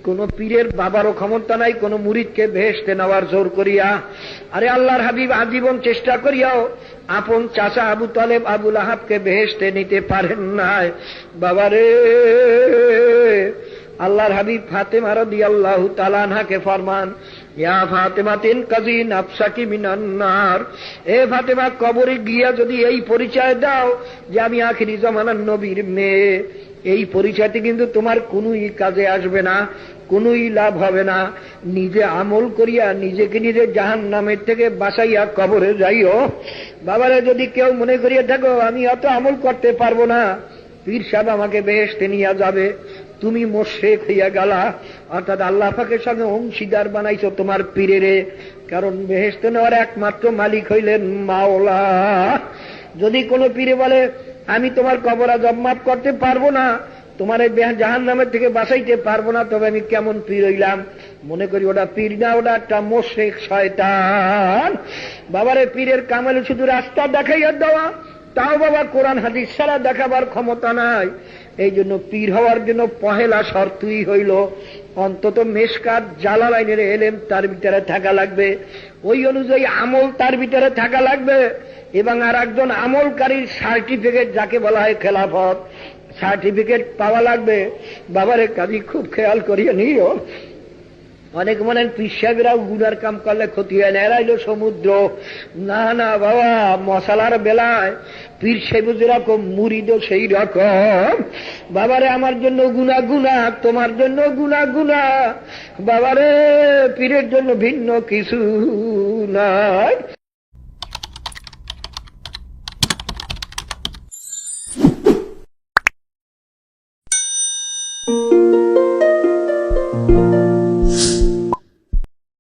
কোন পীরের বাবারও ক্ষমতা নাই কোন মুরিদকে বেহেশতে নেওয়ার জোর করিয়া। আরে আল্লাহর হাবিব আজীবন চেষ্টা করিয়াও আপন চাচা আবু তালেব আবুল আহাবকে বেহেশতে নিতে পারেন নাই। বাবারে, আল্লাহর হাবিব ফাতেমা রাদিয়াল্লাহু তাআলা আনহাকে ফরমান, ইয়া ফাতেমাতিন কাযী নাফসাকি মিনান নার, এ ফাতেমা কবরে গিয়া যদি এই পরিচয় দাও যে আমি আখিরি জামানার নবীর মেয়ে, এই পরিচয়টি কিন্তু তোমার কোনই কাজে আসবে না, কোনই লাভ হবে না। নিজে আমল করিয়া নিজেকে নিজে জাহান্নামের থেকে বাঁচাইয়া কবরে যাইও। বাবারে, যদি কেউ মনে করিয়া থাকো আমি অত আমল করতে পারবো না, পীর সাহেব আমাকে বেহেশতে নিয়ে যাবে, তুমি মুশরিক হইয়া গেলা, অর্থাৎ আল্লাহ পাকের সঙ্গে অংশীদার বানাইছো তোমার পীরেরে। কারণ বেহেশতে নেওয়ার একমাত্র মালিক হইলেন মাওলা। যদি কোনো পীরে বলে আমি তোমার কবর আযাব মাফ করতে পারবো না, তোমার এই জাহান্নামের থেকে বাঁচাইতে পারবো না, তবে আমি কেমন পীর হইলাম? মনে করি ওটা পীর না, ওটা একটা মুশরিক শয়তান। বাবারে, পীরের কামালে শুধু রাস্তা দেখাইয়া দেওয়া, তাও বাবা কোরআন হাদিস ছাড়া দেখাবার ক্ষমতা নাই। এই জন্য পীর হওয়ার জন্য পহেলা শর্তই হইল অন্তত মেশকাত জালালাইনের এলেম তার ভিতরে থাকা লাগবে, ওই অনুযায়ী আমল তার ভিতরে থাকা লাগবে, এবং আর একজন আমলকারীর সার্টিফিকেট যাকে বলা হয় খেলাফত, সার্টিফিকেট পাওয়া লাগবে। বাবারে, কাজী খুব খেয়াল করিয়ে নিও। অনেক মনে পীর সাহেবেরাও গুনার কাম করলে ক্ষতি হয় না, এরা হইল সমুদ্র। না না বাবা, মশালার বেলায় পীর সাহেব যেরকম মুরিদও সেই রকম। বাবারে, আমার জন্য গুনাহ গুনাহ, তোমার জন্য গুনাহ গুনাহ। বাবারে, পীরের জন্য ভিন্ন কিছু নাই।